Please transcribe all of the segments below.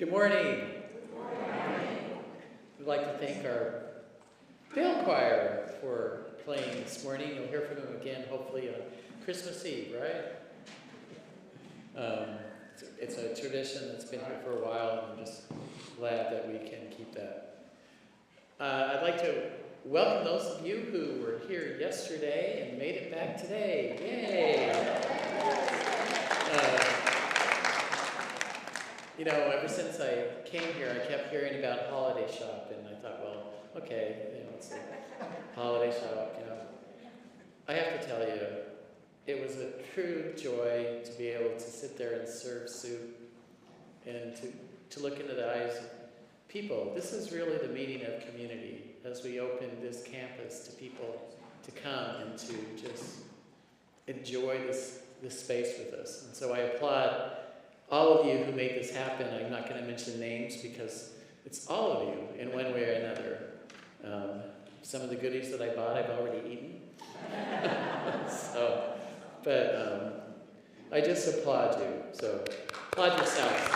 Good morning. We'd like to thank our bell choir for playing this morning. You'll hear from them again, hopefully, on Christmas Eve, right? It's a tradition that's been here for a while, and I'm just glad that we can keep that. I'd like to welcome those of you who were here yesterday and made it back today. Yay! Ever since I came here, I kept hearing about holiday shop, and I thought, well, okay, it's a holiday shop, I have to tell you, it was a true joy to be able to sit there and serve soup and to look into the eyes of people. This is really the meaning of community as we open this campus to people to come and to just enjoy this space with us. And so I applaud all of you who made this happen. I'm not going to mention names because it's all of you in one way or another. Some of the goodies that I bought, I've already eaten. But I just applaud you. So applaud yourselves.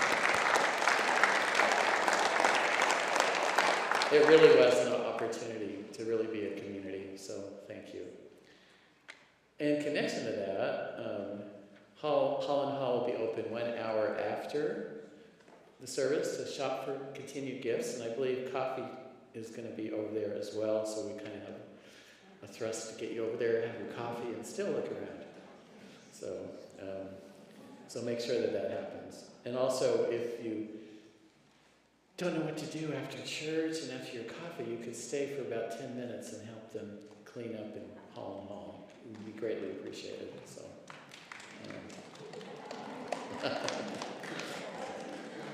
It really was an opportunity to really be a community. So thank you. In connection to that, Holland Hall will be open 1 hour after the service to shop for continued gifts, and I believe coffee is going to be over there as well, so we kind of have a thrust to get you over there, have your coffee, and still look around. So make sure that happens. And also, if you don't know what to do after church and after your coffee, you could stay for about 10 minutes and help them clean up in Holland Hall. It would be greatly appreciated. So.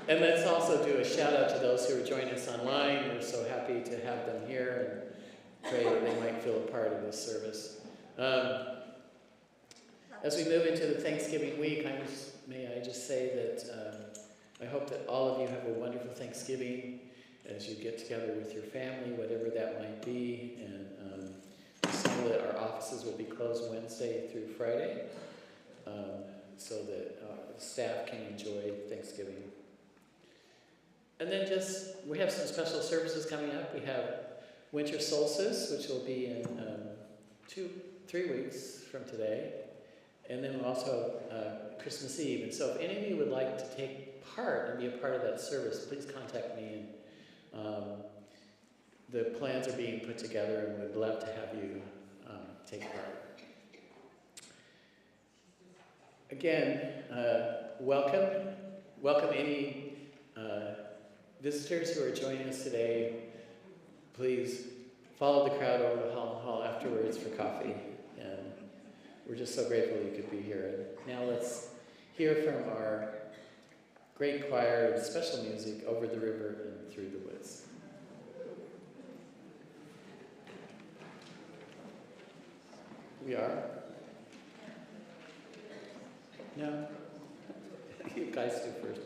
And let's also do a shout out to those who are joining us online. We're so happy to have them here and pray that they might feel a part of this service. As we move into the Thanksgiving week, may I just say that I hope that all of you have a wonderful Thanksgiving as you get together with your family, whatever that might be. And just know that our offices will be closed Wednesday through Friday. So that staff can enjoy Thanksgiving. And then we have some special services coming up. We have Winter Solstice, which will be in 3 weeks from today. And then we'll also have Christmas Eve. And so if any of you would like to take part and be a part of that service, please contact me. And the plans are being put together, and we'd love to have you take part. Again, welcome any visitors who are joining us today. Please follow the crowd over to Holland Hall afterwards for coffee. And we're just so grateful you could be here. And now let's hear from our great choir and special music, Over the River and Through the Woods. We are? No? You guys do first.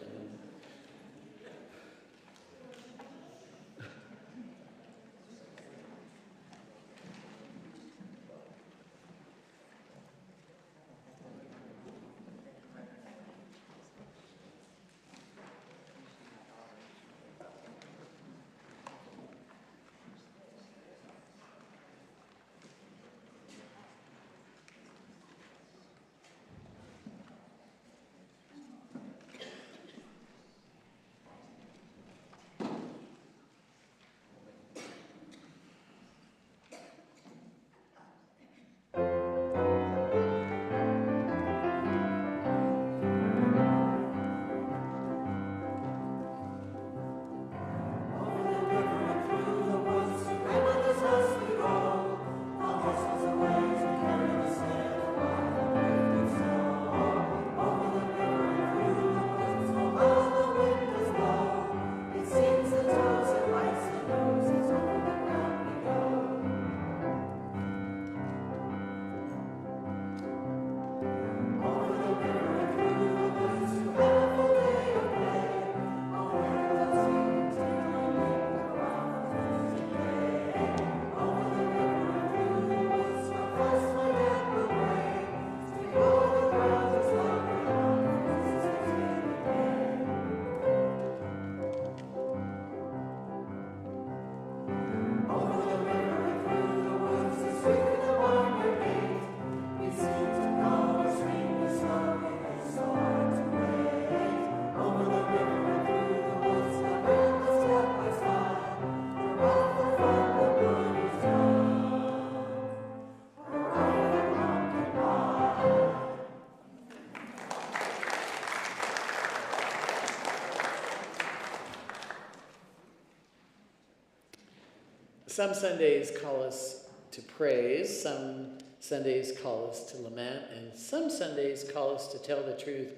Some Sundays call us to praise, some Sundays call us to lament, and some Sundays call us to tell the truth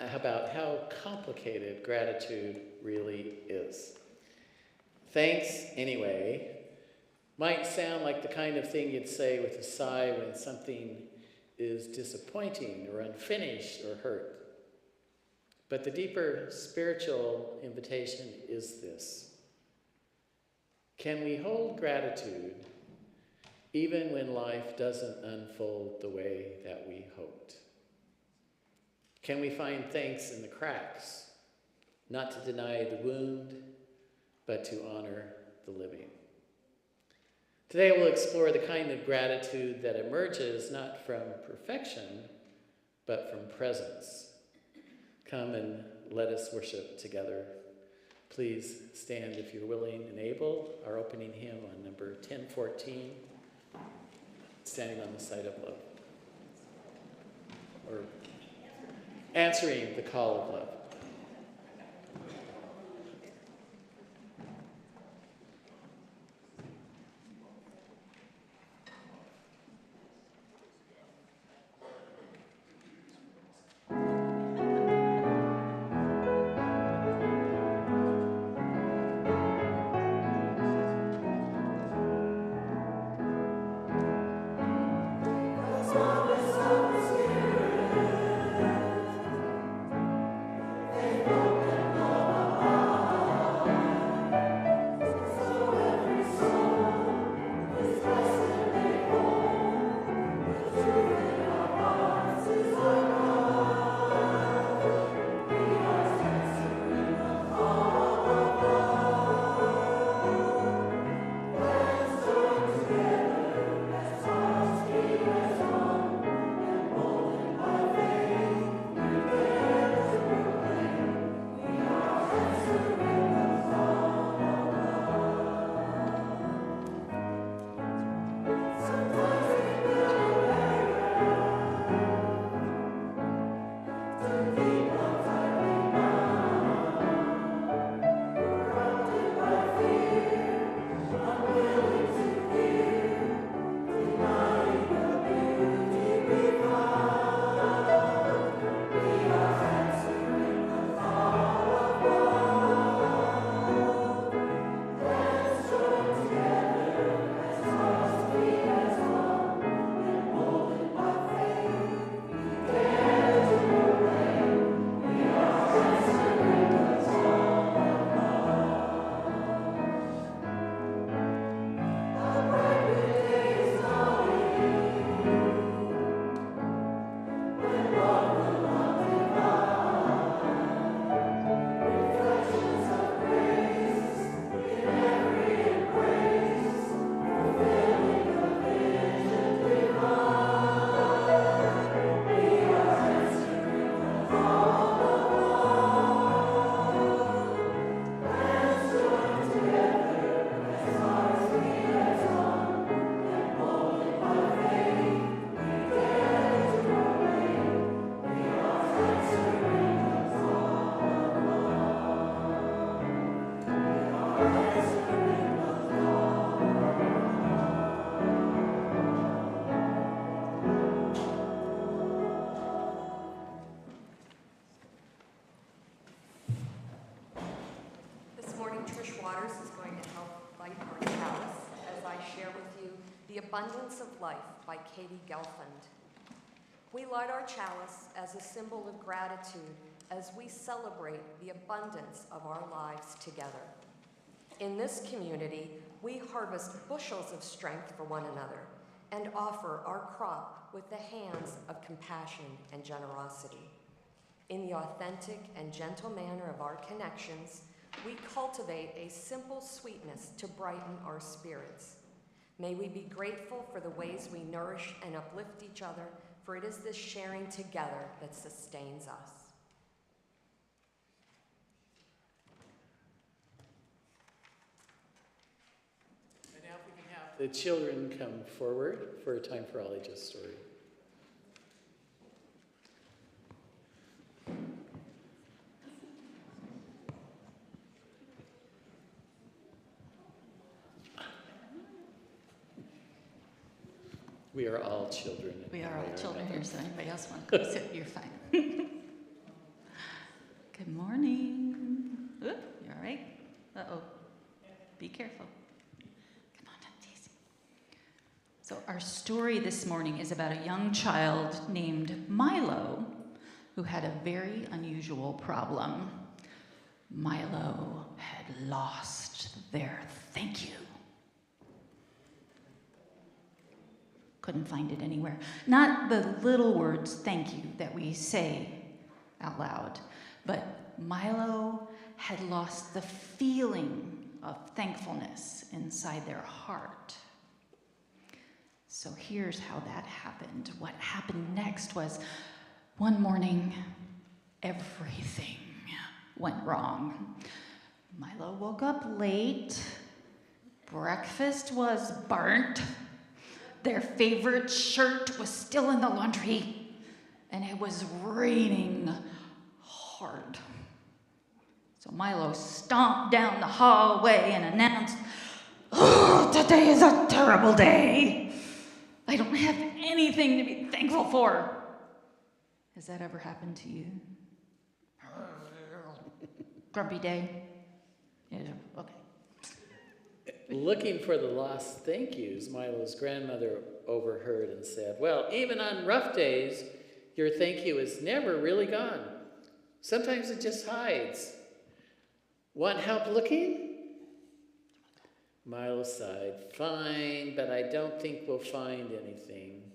about how complicated gratitude really is. Thanks, anyway, might sound like the kind of thing you'd say with a sigh when something is disappointing or unfinished or hurt. But the deeper spiritual invitation is this: can we hold gratitude even when life doesn't unfold the way that we hoped? Can we find thanks in the cracks, not to deny the wound, but to honor the living? Today we'll explore the kind of gratitude that emerges not from perfection, but from presence. Come and let us worship together. Please stand if you're willing and able. Our opening hymn on number 1014, Standing on the Side of Love, or Answering the Call of Love. The Abundance of Life by Katie Gelfand. We light our chalice as a symbol of gratitude as we celebrate the abundance of our lives together. In this community, we harvest bushels of strength for one another and offer our crop with the hands of compassion and generosity. In the authentic and gentle manner of our connections, we cultivate a simple sweetness to brighten our spirits. May we be grateful for the ways we nourish and uplift each other, for it is this sharing together that sustains us. And now if we can have the children come forward for a Time for All Ages story. We are all children. We are all children here, so anybody else want to go sit, you're fine. Good morning. Ooh, you all right? Uh-oh. Be careful. Come on up, Daisy. So our story this morning is about a young child named Milo who had a very unusual problem. Milo had lost their thank you. Couldn't find it anywhere. Not the little words thank you that we say out loud, but Milo had lost the feeling of thankfulness inside their heart. So here's how that happened. What happened next was one morning, everything went wrong. Milo woke up late. Breakfast was burnt. Their favorite shirt was still in the laundry, and it was raining hard. So Milo stomped down the hallway and announced, "Oh, today is a terrible day. I don't have anything to be thankful for." Has that ever happened to you? Grumpy day? Yeah, okay. Looking for the lost thank yous, Milo's grandmother overheard and said, "Well, even on rough days, your thank you is never really gone. Sometimes it just hides. Want help looking?" Milo sighed. "Fine, but I don't think we'll find anything."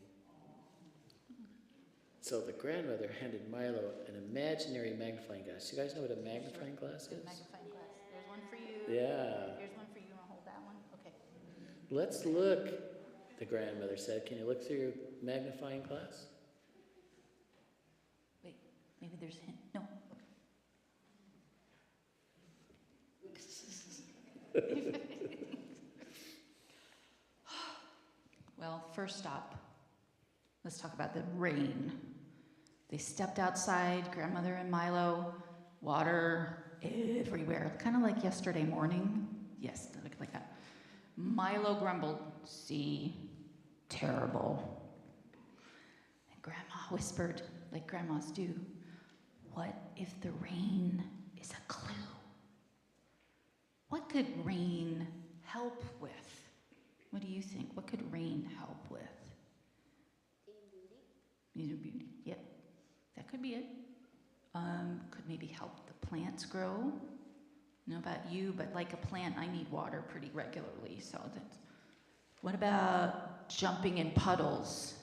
So the grandmother handed Milo an imaginary magnifying glass. You guys know what a magnifying glass is? Magnifying glass. There's one for you. Yeah. Here's one for you. Want to hold that one? Okay. "Let's look," the grandmother said. "Can you look through your magnifying glass?" Wait, maybe there's a hint. No. Well, first stop. Let's talk about the rain. They stepped outside, grandmother and Milo, water everywhere, kind of like yesterday morning. Yes, like that. Milo grumbled, "See, terrible." And Grandma whispered, like grandmas do, "What if the rain is a clue? What could rain help with?" What do you think? What could rain help with? Beauty. Yep, that could be it. Could maybe help the plants grow. I don't know about you, but like a plant, I need water pretty regularly. So what about jumping in puddles?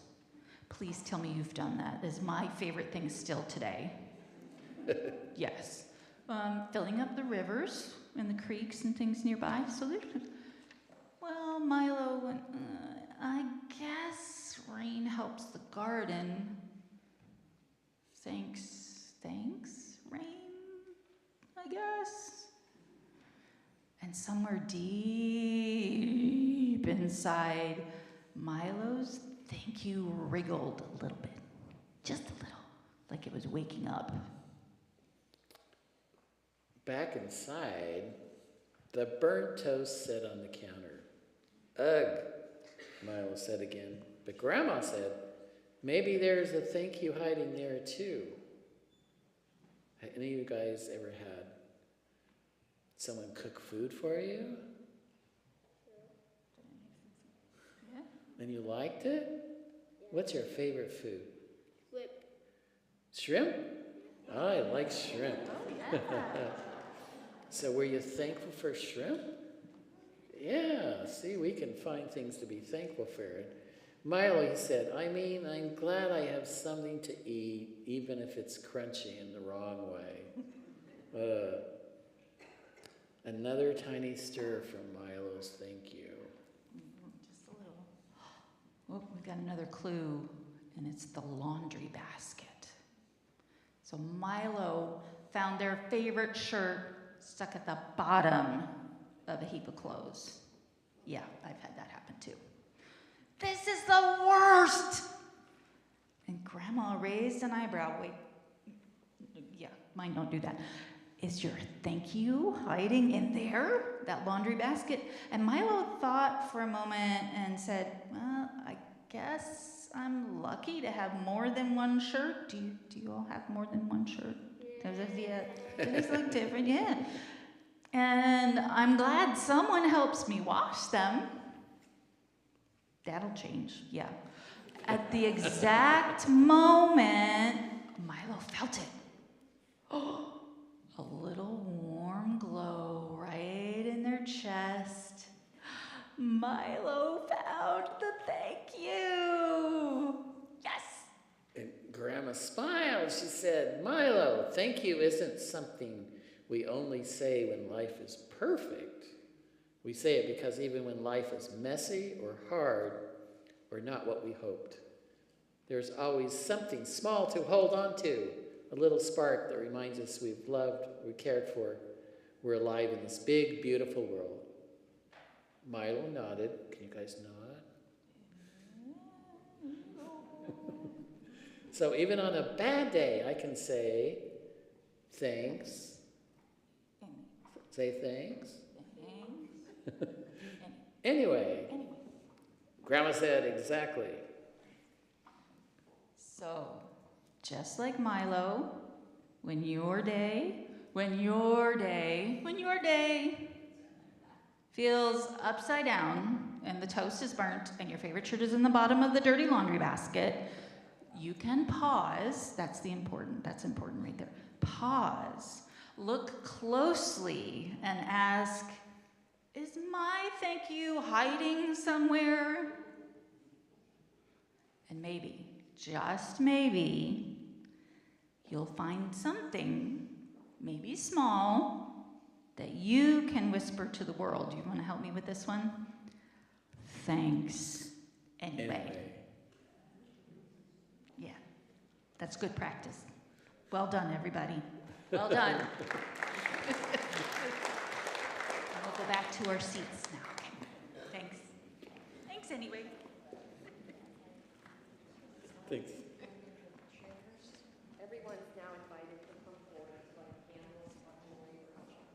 Please tell me you've done that. It's my favorite thing still today. Yes. Filling up the rivers and the creeks and things nearby. So well, Milo went, I guess rain helps the garden. Thanks, rain, I guess. And somewhere deep inside, Milo's thank you wriggled a little bit. Just a little, like it was waking up. Back inside, the burnt toast sat on the counter. "Ugh," Milo said again. But Grandma said, "Maybe there's a thank you hiding there too." Have any of you guys ever had someone cook food for you? Yeah. And you liked it? What's your favorite food? Shrimp. Shrimp? I like shrimp. Oh, yeah. So were you thankful for shrimp? Yeah, see, we can find things to be thankful for. Milo, he said, I'm glad I have something to eat, even if it's crunchy in the wrong way. Another tiny stir from Milo's thank you. Just a little. Oh, we've got another clue, and it's the laundry basket. So Milo found their favorite shirt stuck at the bottom of a heap of clothes. Yeah, I've had that happen too. This is the worst! And Grandma raised an eyebrow. Wait, yeah, mine don't do that. Is your thank you hiding in there, that laundry basket? And Milo thought for a moment and said, well, I guess I'm lucky to have more than one shirt. Do you all have more than one shirt? Yeah, those look different, yeah. And I'm glad someone helps me wash them. That'll change, yeah. At the exact moment, Milo felt it. Oh, a little warm glow right in their chest. Milo found the thank you. Yes. And Grandma smiled. She said, Milo, thank you isn't something we only say when life is perfect. We say it because even when life is messy or hard or not what we hoped, there's always something small to hold on to, a little spark that reminds us we've loved, we cared for, we're alive in this big, beautiful world. Milo nodded. Can you guys nod? So even on a bad day, I can say thanks. Say thanks. Anyway, Grandma said exactly. So, just like Milo, when your day feels upside down and the toast is burnt and your favorite shirt is in the bottom of the dirty laundry basket, you can pause. That's important right there. Pause. Look closely and ask, is my thank you hiding somewhere? And maybe, just maybe, you'll find something, maybe small, that you can whisper to the world. You want to help me with this one? Thanks. Anyway. Yeah, that's good practice. Well done, everybody. Well done. And we'll go back to our seats now. Thanks. Thanks anyway. Thanks. Everyone's now invited to come forward to light candles for holy worship.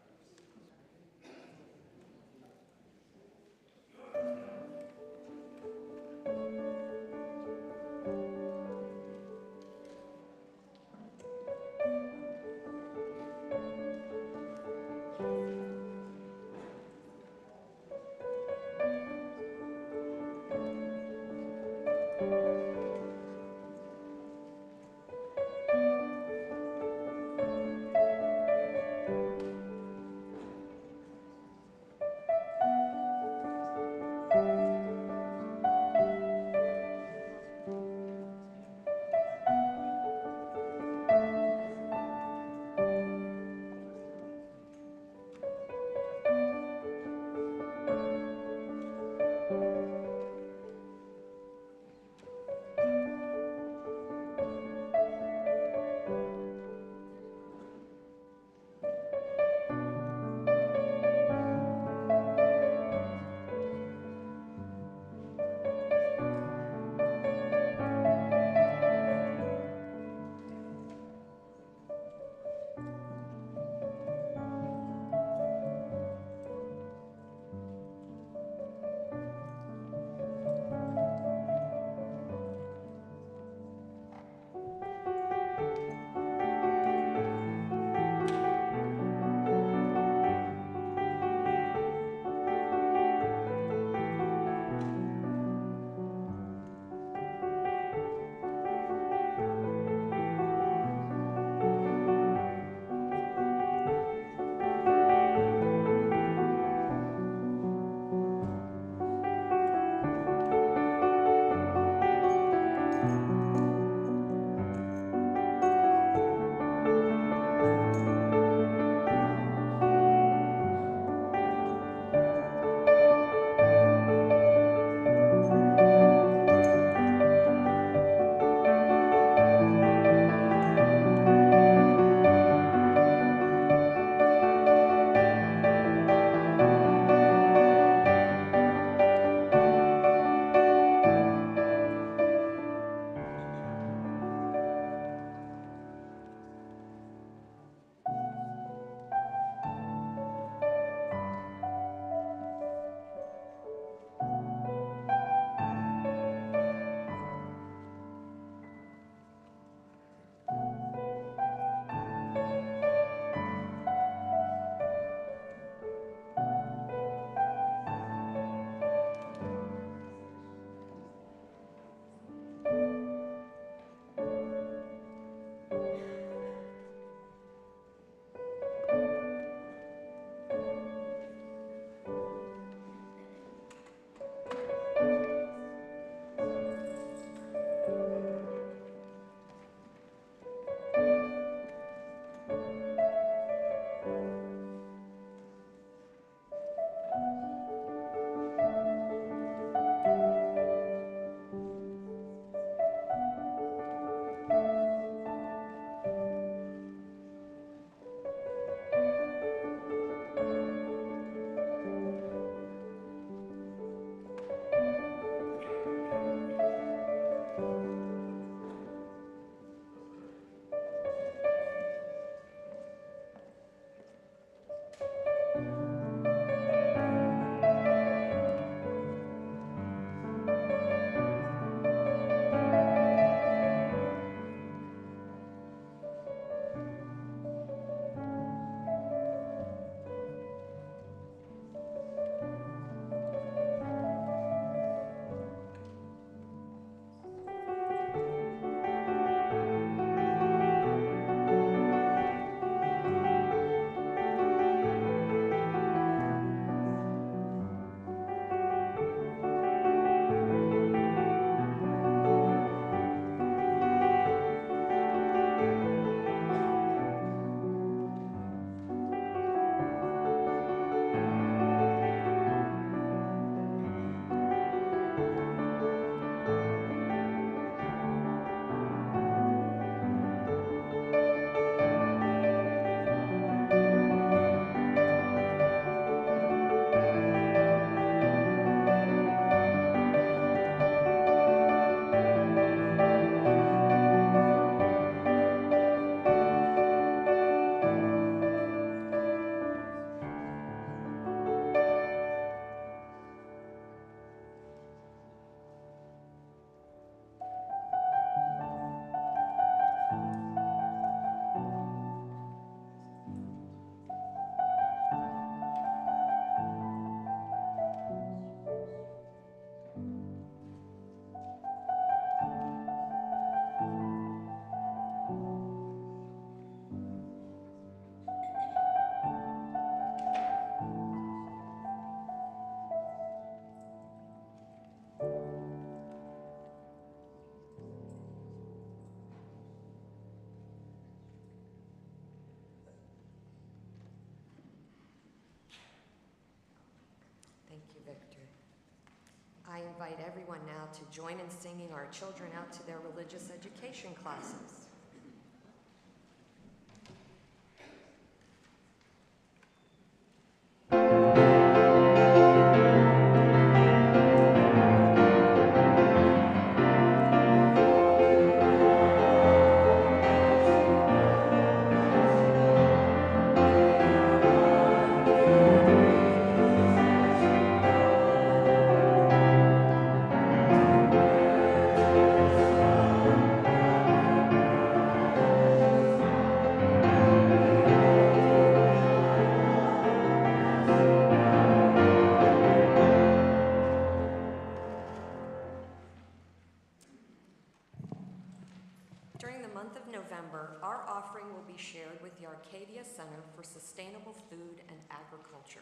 I invite everyone now to join in singing our children out to their religious education classes. During the month of November, our offering will be shared with the Arcadia Center for Sustainable Food and Agriculture.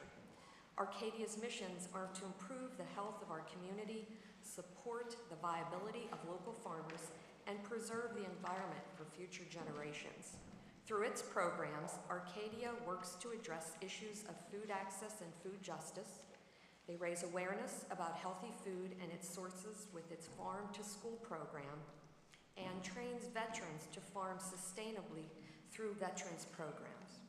Arcadia's missions are to improve the health of our community, support the viability of local farmers, and preserve the environment for future generations. Through its programs, Arcadia works to address issues of food access and food justice. They raise awareness about healthy food and its sources with its Farm to School program, and trains veterans to farm sustainably through veterans programs.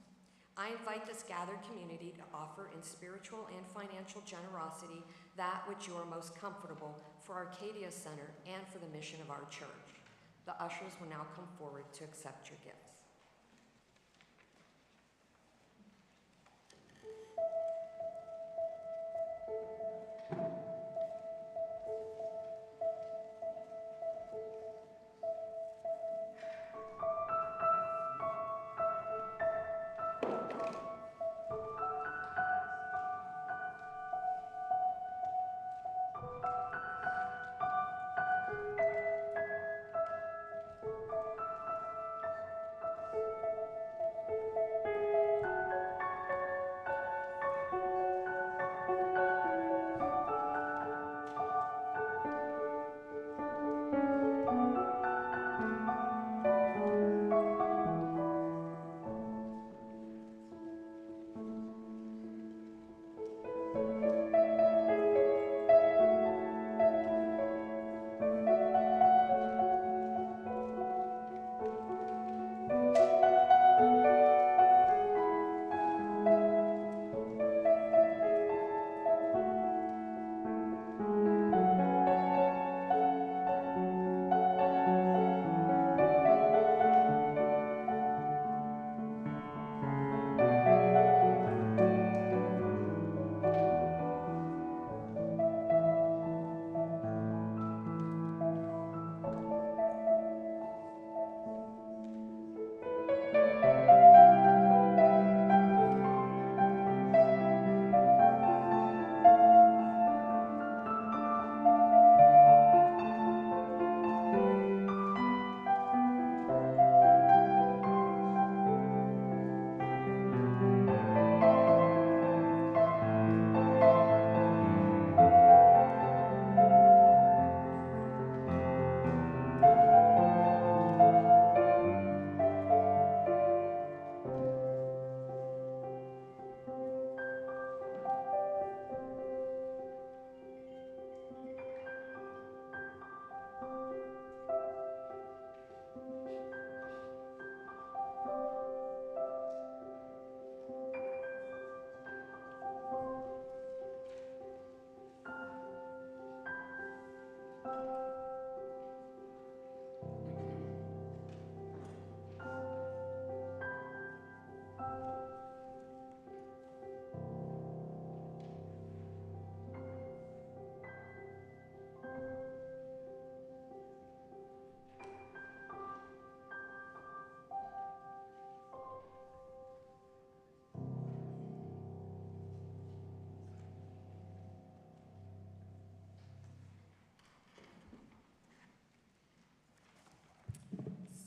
I invite this gathered community to offer in spiritual and financial generosity that which you are most comfortable for Arcadia Center and for the mission of our church. The ushers will now come forward to accept your gifts.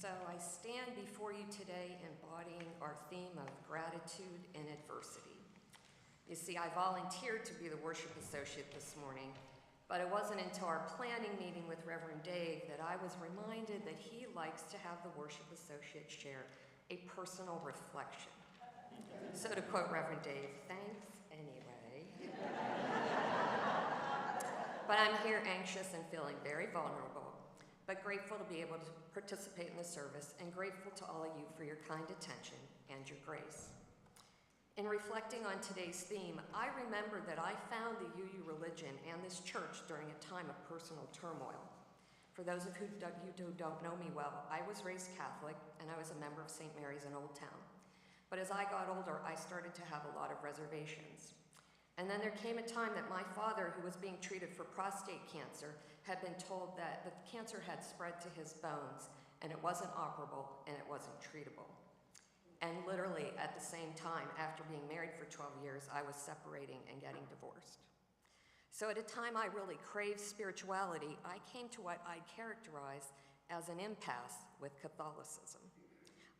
So I stand before you today embodying our theme of gratitude in adversity. You see, I volunteered to be the worship associate this morning, but it wasn't until our planning meeting with Reverend Dave that I was reminded that he likes to have the worship associate share a personal reflection. So to quote Reverend Dave, thanks anyway. But I'm here anxious and feeling very vulnerable, but grateful to be able to participate in the service and grateful to all of you for your kind attention and your grace. In reflecting on today's theme, I remember that I found the UU religion and this church during a time of personal turmoil. For those of you who don't know me well, I was raised Catholic and I was a member of St. Mary's in Old Town. But as I got older, I started to have a lot of reservations. And then there came a time that my father, who was being treated for prostate cancer, had been told that the cancer had spread to his bones and it wasn't operable and it wasn't treatable. And literally at the same time, after being married for 12 years, I was separating and getting divorced. So at a time I really craved spirituality, I came to what I characterize as an impasse with Catholicism.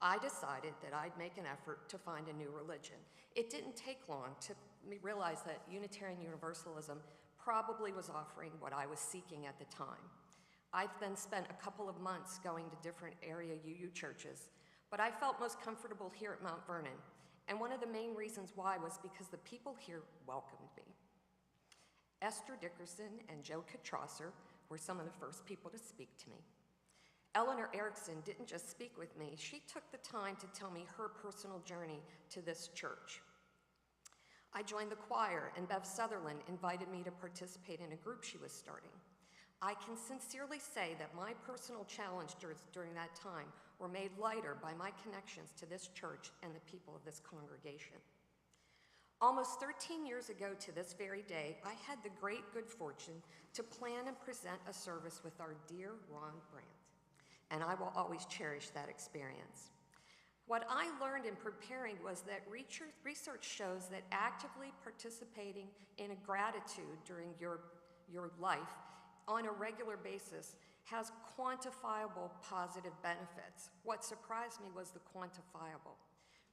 I decided that I'd make an effort to find a new religion. It didn't take long to realize that Unitarian Universalism probably was offering what I was seeking at the time. I then spent a couple of months going to different area UU churches, but I felt most comfortable here at Mount Vernon. And one of the main reasons why was because the people here welcomed me. Esther Dickerson and Joe Katrosser were some of the first people to speak to me. Eleanor Erickson didn't just speak with me, she took the time to tell me her personal journey to this church. I joined the choir, and Bev Sutherland invited me to participate in a group she was starting. I can sincerely say that my personal challenges during that time were made lighter by my connections to this church and the people of this congregation. Almost 13 years ago to this very day, I had the great good fortune to plan and present a service with our dear Ron Brandt, and I will always cherish that experience. What I learned in preparing was that research shows that actively participating in a gratitude during your life on a regular basis has quantifiable positive benefits. What surprised me was the quantifiable.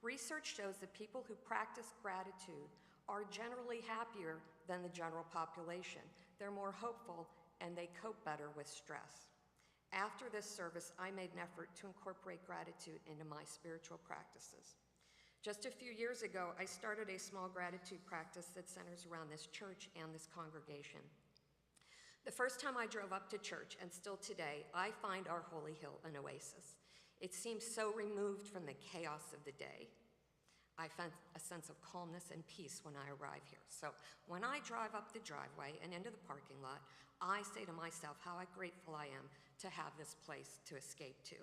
Research shows that people who practice gratitude are generally happier than the general population. They're more hopeful and they cope better with stress. After this service, I made an effort to incorporate gratitude into my spiritual practices. Just a few years ago, I started a small gratitude practice that centers around this church and this congregation. The first time I drove up to church, and still today, I find our Holy Hill an oasis. It seems so removed from the chaos of the day. I find a sense of calmness and peace when I arrive here. So when I drive up the driveway and into the parking lot, I say to myself how grateful I am to have this place to escape to.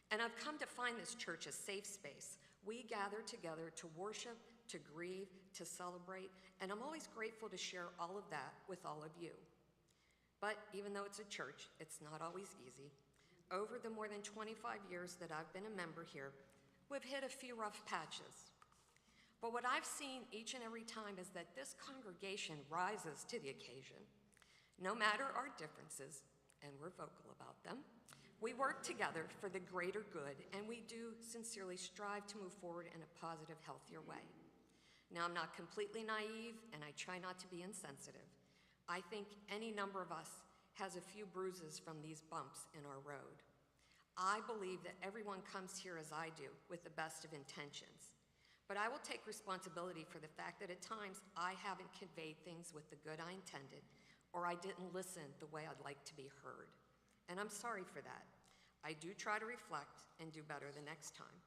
And I've come to find this church a safe space. We gather together to worship, to grieve, to celebrate, and I'm always grateful to share all of that with all of you. But even though it's a church, it's not always easy. Over the more than 25 years that I've been a member here, we've hit a few rough patches. But what I've seen each and every time is that this congregation rises to the occasion. No matter our differences, and we're vocal about them, we work together for the greater good, and we do sincerely strive to move forward in a positive, healthier way. Now, I'm not completely naive, and I try not to be insensitive. I think any number of us has a few bruises from these bumps in our road. I believe that everyone comes here as I do, with the best of intentions. But I will take responsibility for the fact that at times I haven't conveyed things with the good I intended, or I didn't listen the way I'd like to be heard. And I'm sorry for that. I do try to reflect and do better the next time.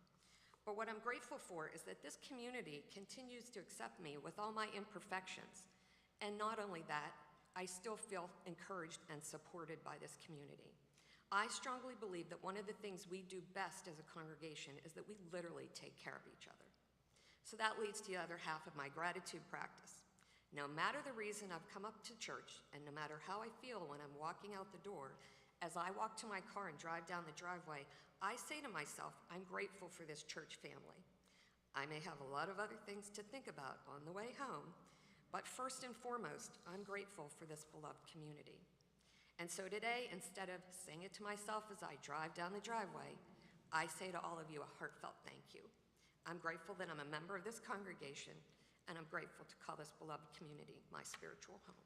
But what I'm grateful for is that this community continues to accept me with all my imperfections. And not only that, I still feel encouraged and supported by this community. I strongly believe that one of the things we do best as a congregation is that we literally take care of each other. So that leads to the other half of my gratitude practice. No matter the reason I've come up to church, and no matter how I feel when I'm walking out the door, as I walk to my car and drive down the driveway, I say to myself, I'm grateful for this church family. I may have a lot of other things to think about on the way home, but first and foremost, I'm grateful for this beloved community. And so today, instead of saying it to myself as I drive down the driveway, I say to all of you a heartfelt thank you. I'm grateful that I'm a member of this congregation, and I'm grateful to call this beloved community my spiritual home.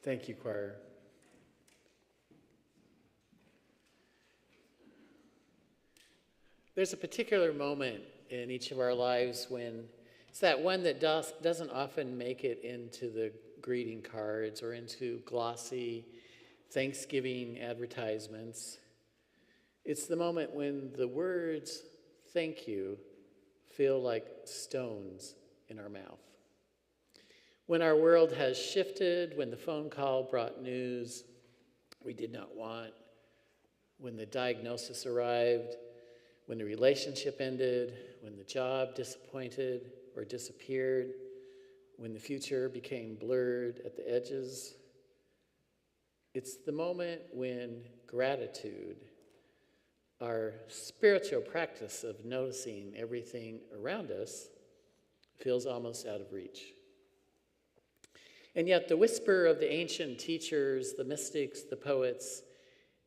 Thank you, choir. There's a particular moment in each of our lives when it's that one that doesn't often make it into the greeting cards or into glossy Thanksgiving advertisements. It's the moment when the words "thank you" feel like stones in our mouth. When our world has shifted, when the phone call brought news we did not want, when the diagnosis arrived, when the relationship ended, when the job disappointed or disappeared, when the future became blurred at the edges. It's the moment when gratitude, our spiritual practice of noticing everything around us, feels almost out of reach. And yet the whisper of the ancient teachers, the mystics, the poets,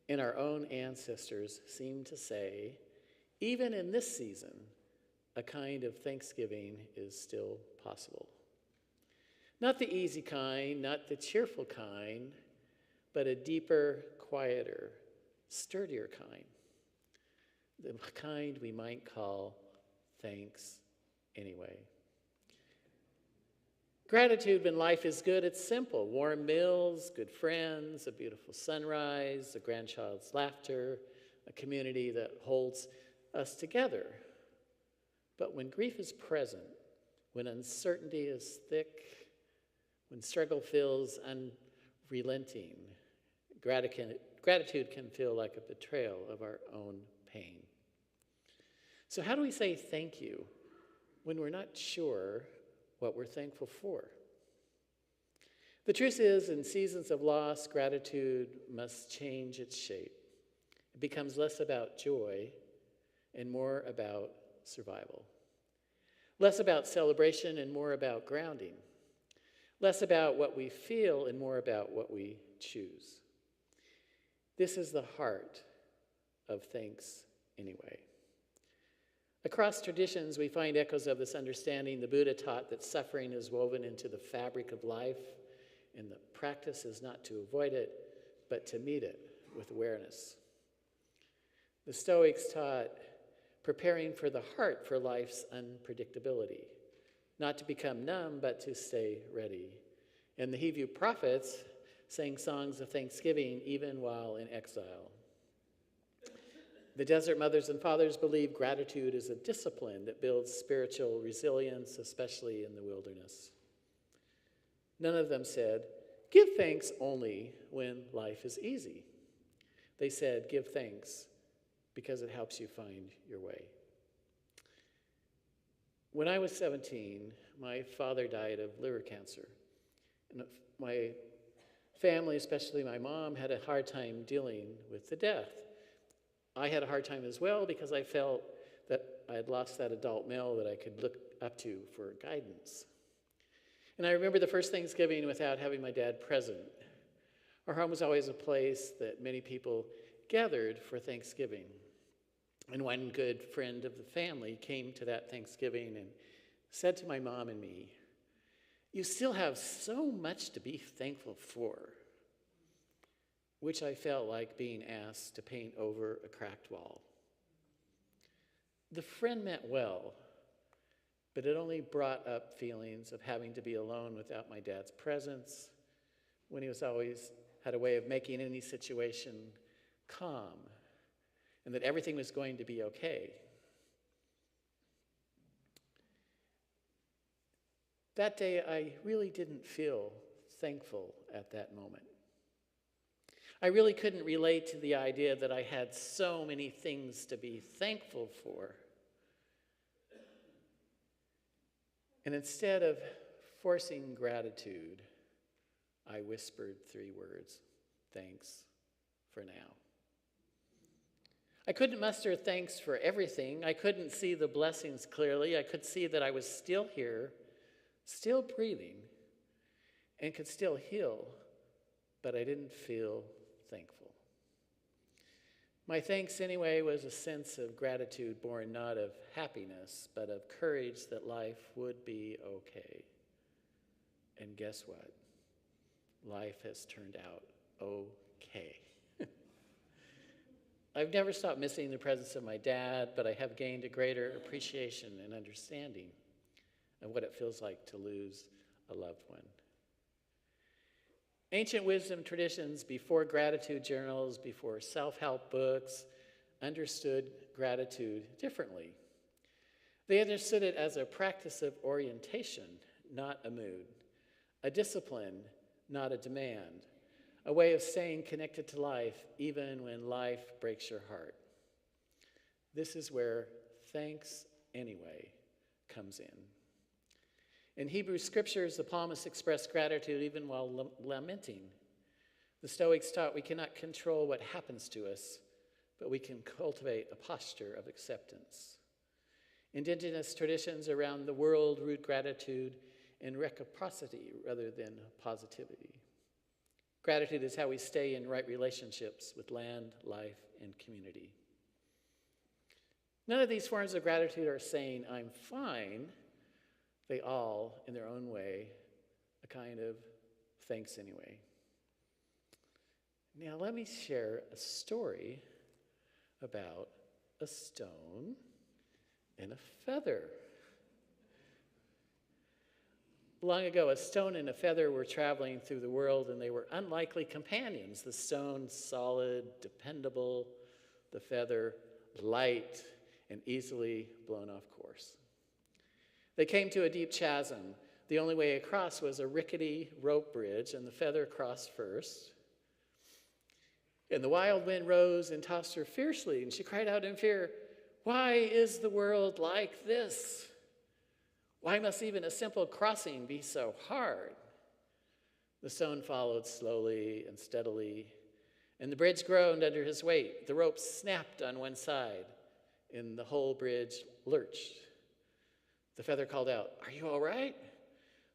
and our own ancestors seem to say, even in this season, a kind of thanksgiving is still possible. Not the easy kind, not the cheerful kind, but a deeper, quieter, sturdier kind. The kind we might call thanks anyway. Gratitude when life is good, it's simple. Warm meals, good friends, a beautiful sunrise, a grandchild's laughter, a community that holds us together. But when grief is present, when uncertainty is thick, when struggle feels unrelenting, gratitude can feel like a betrayal of our own pain. So how do we say thank you when we're not sure what we're thankful for? The truth is, in seasons of loss, gratitude must change its shape. It becomes less about joy and more about survival. Less about celebration and more about grounding. Less about what we feel and more about what we choose. This is the heart of thanks anyway. Across traditions, we find echoes of this understanding. The Buddha taught that suffering is woven into the fabric of life, and the practice is not to avoid it, but to meet it with awareness. The Stoics taught preparing for the heart for life's unpredictability, not to become numb, but to stay ready. And the Hebrew prophets sang songs of thanksgiving even while in exile. The Desert Mothers and Fathers believe gratitude is a discipline that builds spiritual resilience, especially in the wilderness. None of them said, give thanks only when life is easy. They said, give thanks because it helps you find your way. When I was 17, my father died of liver cancer. And my family, especially my mom, had a hard time dealing with the death. I had a hard time as well because I felt that I had lost that adult male that I could look up to for guidance. And I remember the first Thanksgiving without having my dad present. Our home was always a place that many people gathered for Thanksgiving. And one good friend of the family came to that Thanksgiving and said to my mom and me, you still have so much to be thankful for, which I felt like being asked to paint over a cracked wall. The friend meant well, but it only brought up feelings of having to be alone without my dad's presence, when he was always had a way of making any situation calm, and that everything was going to be okay. That day, I really didn't feel thankful at that moment. I really couldn't relate to the idea that I had so many things to be thankful for. And instead of forcing gratitude, I whispered 3 words, thanks for now. I couldn't muster thanks for everything. I couldn't see the blessings clearly. I could see that I was still here, still breathing, and could still heal, but I didn't feel thankful. My thanks anyway was a sense of gratitude born not of happiness, but of courage that life would be okay. And guess what? Life has turned out okay. I've never stopped missing the presence of my dad, but I have gained a greater appreciation and understanding of what it feels like to lose a loved one. Ancient wisdom traditions before gratitude journals, before self-help books, understood gratitude differently. They understood it as a practice of orientation, not a mood, a discipline, not a demand, a way of staying connected to life even when life breaks your heart. This is where thanks anyway comes in. In Hebrew scriptures, the psalmist expressed gratitude even while lamenting. The Stoics taught we cannot control what happens to us, but we can cultivate a posture of acceptance. Indigenous traditions around the world root gratitude in reciprocity rather than positivity. Gratitude is how we stay in right relationships with land, life, and community. None of these forms of gratitude are saying, I'm fine. They all, in their own way, a kind of thanks anyway. Now let me share a story about a stone and a feather. Long ago, a stone and a feather were traveling through the world, and they were unlikely companions. The stone, solid, dependable, the feather, light, and easily blown off course. They came to a deep chasm. The only way across was a rickety rope bridge, and the feather crossed first. And the wild wind rose and tossed her fiercely, and she cried out in fear, "Why is the world like this? Why must even a simple crossing be so hard?" The stone followed slowly and steadily, and the bridge groaned under his weight. The rope snapped on one side, and the whole bridge lurched. The feather called out, "Are you all right?"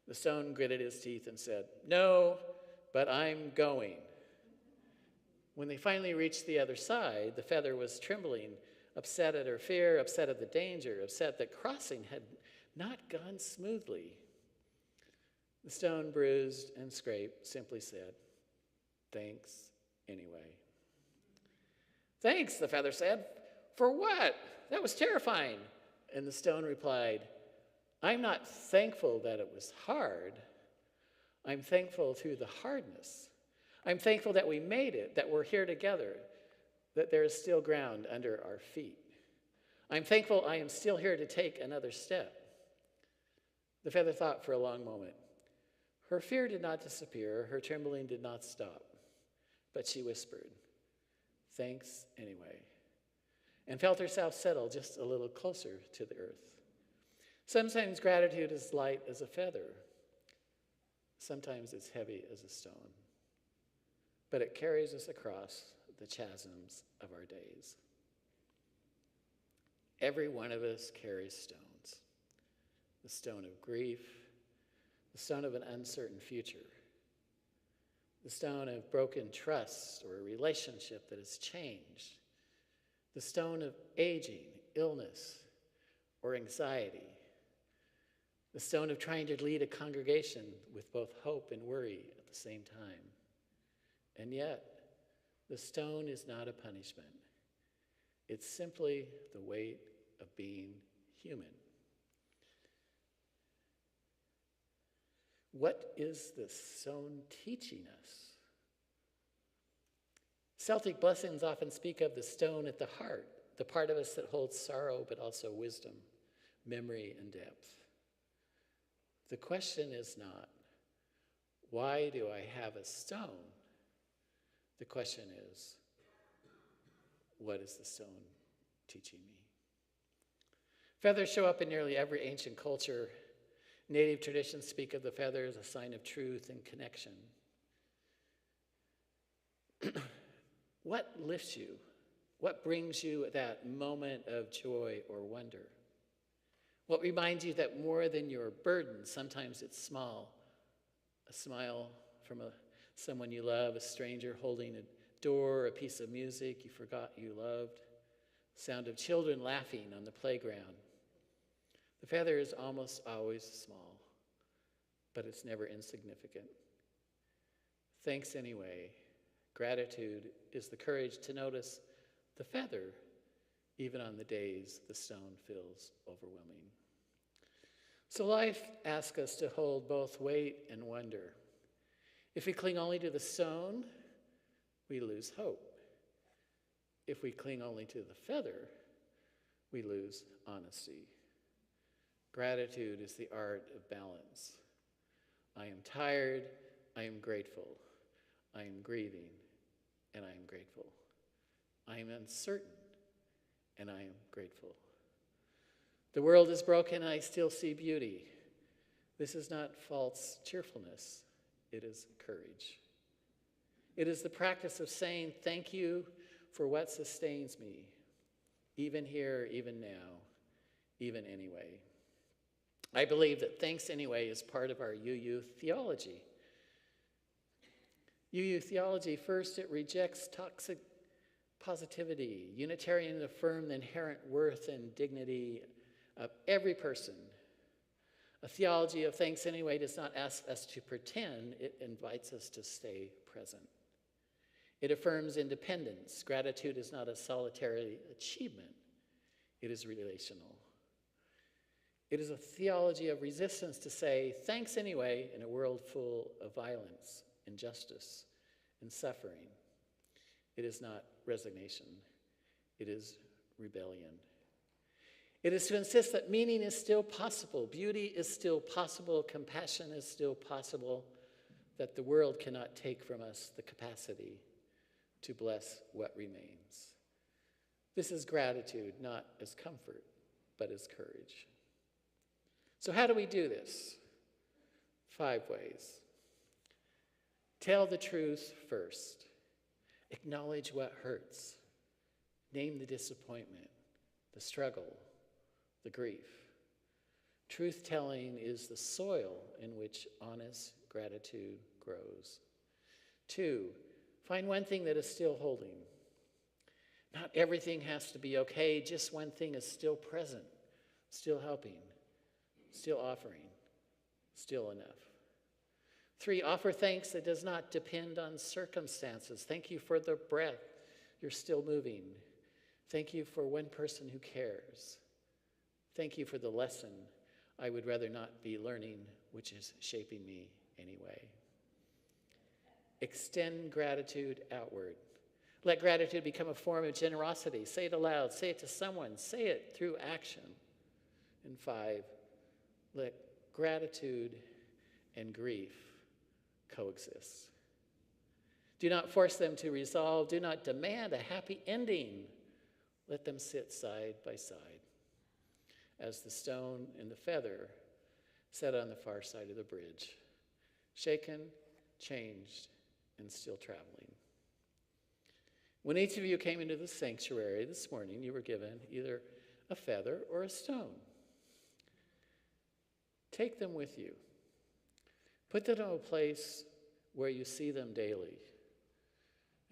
The stone gritted his teeth and said, "No, but I'm going." When they finally reached the other side, the feather was trembling, upset at her fear, upset at the danger, upset that crossing had not gone smoothly. The stone, bruised and scraped, simply said, "Thanks anyway." "Thanks," the feather said. "For what? That was terrifying." And the stone replied, "I'm not thankful that it was hard. I'm thankful through the hardness. I'm thankful that we made it, that we're here together, that there is still ground under our feet. I'm thankful I am still here to take another step." The feather thought for a long moment. Her fear did not disappear, her trembling did not stop, but she whispered, "Thanks anyway," and felt herself settle just a little closer to the earth. Sometimes gratitude is light as a feather. Sometimes it's heavy as a stone. But it carries us across the chasms of our days. Every one of us carries stones. The stone of grief, the stone of an uncertain future, the stone of broken trust or a relationship that has changed, the stone of aging, illness, or anxiety, the stone of trying to lead a congregation with both hope and worry at the same time. And yet, the stone is not a punishment. It's simply the weight of being human. What is the stone teaching us? Celtic blessings often speak of the stone at the heart, the part of us that holds sorrow but also wisdom, memory, and depth. The question is not, why do I have a stone? The question is, what is the stone teaching me? Feathers show up in nearly every ancient culture. Native traditions speak of the feather as a sign of truth and connection. What lifts you? What brings you that moment of joy or wonder? What reminds you that more than your burden, sometimes it's small, a smile from someone you love, a stranger holding a door, a piece of music you forgot you loved, sound of children laughing on the playground. The feather is almost always small, but it's never insignificant. Thanks anyway. Gratitude is the courage to notice the feather, even on the days the stone feels overwhelming. So life asks us to hold both weight and wonder. If we cling only to the stone, we lose hope. If we cling only to the feather, we lose honesty. Gratitude is the art of balance. I am tired, I am grateful. I am grieving, and I am grateful. I am uncertain, and I am grateful. The world is broken, and I still see beauty. This is not false cheerfulness. It is courage. It is the practice of saying thank you for what sustains me, even here, even now, even anyway. I believe that thanks anyway is part of our UU theology. UU theology, first, it rejects toxic positivity. Unitarians affirm the inherent worth and dignity of every person. A theology of thanks anyway does not ask us to pretend, it invites us to stay present. It affirms independence. Gratitude is not a solitary achievement, it is relational. It is a theology of resistance to say thanks anyway in a world full of violence, injustice, and suffering. It is not resignation, it is rebellion. It is to insist that meaning is still possible, beauty is still possible, compassion is still possible, that the world cannot take from us the capacity to bless what remains. This is gratitude, not as comfort, but as courage. So how do we do this? 5 ways. Tell the truth first. Acknowledge what hurts. Name the disappointment, the struggle, the grief. Truth-telling is the soil in which honest gratitude grows. 2, find one thing that is still holding. Not everything has to be okay, just one thing is still present, still helping, still offering, still enough. 3, offer thanks that does not depend on circumstances. Thank you for the breath, you're still moving. Thank you for one person who cares. Thank you for the lesson I would rather not be learning, which is shaping me anyway. Extend gratitude outward. Let gratitude become a form of generosity. Say it aloud, say it to someone, say it through action. And 5, let gratitude and grief coexist. Do not force them to resolve. Do not demand a happy ending. Let them sit side by side as the stone and the feather set on the far side of the bridge, shaken, changed, and still traveling. When each of you came into the sanctuary this morning, you were given either a feather or a stone. Take them with you. Put them in a place where you see them daily,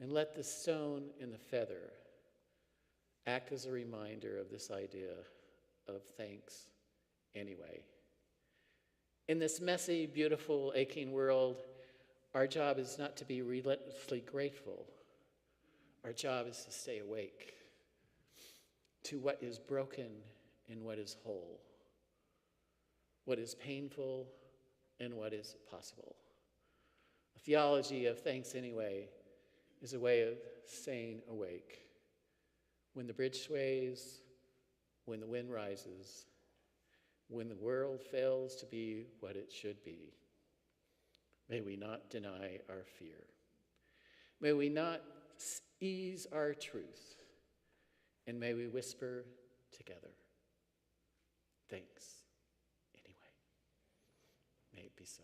and let the stone and the feather act as a reminder of this idea of thanks anyway. In this messy, beautiful, aching world, our job is not to be relentlessly grateful. Our job is to stay awake to what is broken and what is whole, what is painful and what is possible. A theology of thanks anyway is a way of staying awake. When the bridge sways, when the wind rises, when the world fails to be what it should be, may we not deny our fear. May we not ease our truth, and may we whisper together, thanks anyway. May it be so.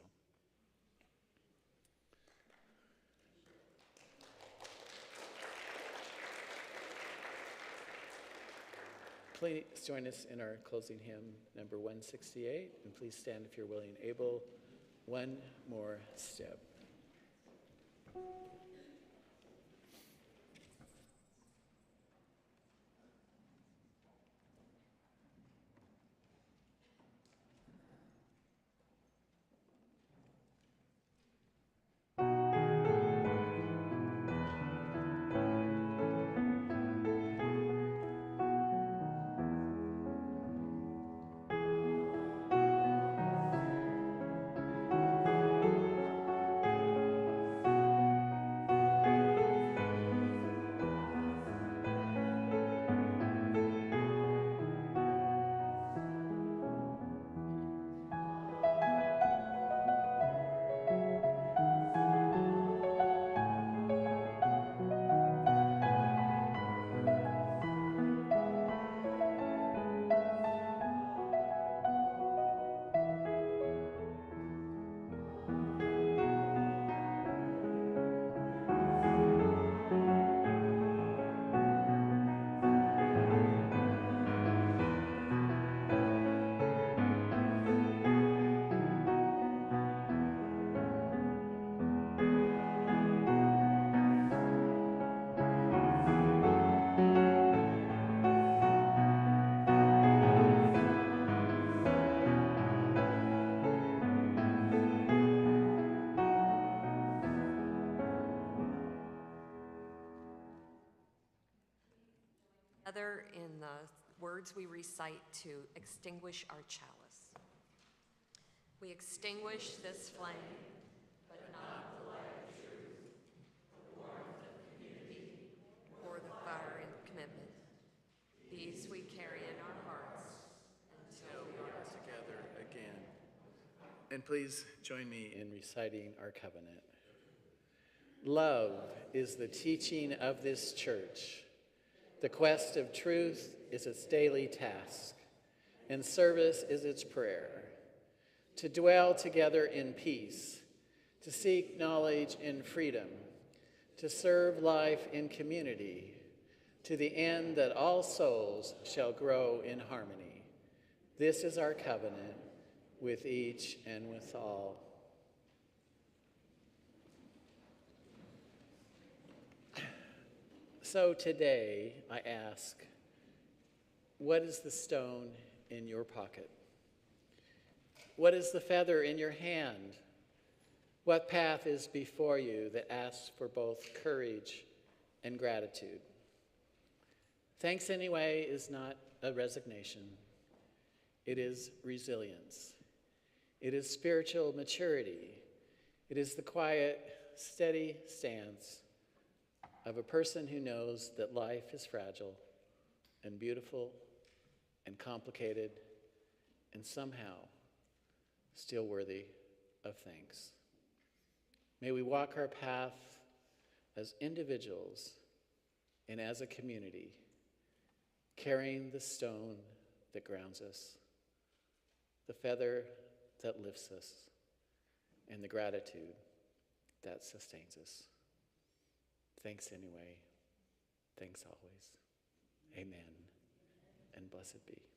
Please join us in our closing hymn, number 168, and please stand if you're willing and able. One more step. together in the words we recite to extinguish our chalice. We extinguish this flame, but not the light of truth, the warmth of community, or the fire and commitment. These we carry in our hearts until we are together again. And please join me in reciting our covenant. Love is the teaching of this church. The quest of truth is its daily task, and service is its prayer. To dwell together in peace, to seek knowledge in freedom, to serve life in community, to the end that all souls shall grow in harmony. This is our covenant with each and with all. So today I ask, what is the stone in your pocket? What is the feather in your hand? What path is before you that asks for both courage and gratitude? Thanks anyway is not a resignation. It is resilience. It is spiritual maturity. It is the quiet, steady stance of a person who knows that life is fragile and beautiful and complicated and somehow still worthy of thanks. May we walk our path as individuals and as a community, carrying the stone that grounds us, the feather that lifts us, and the gratitude that sustains us. Thanks anyway. Thanks always. Amen. And blessed be.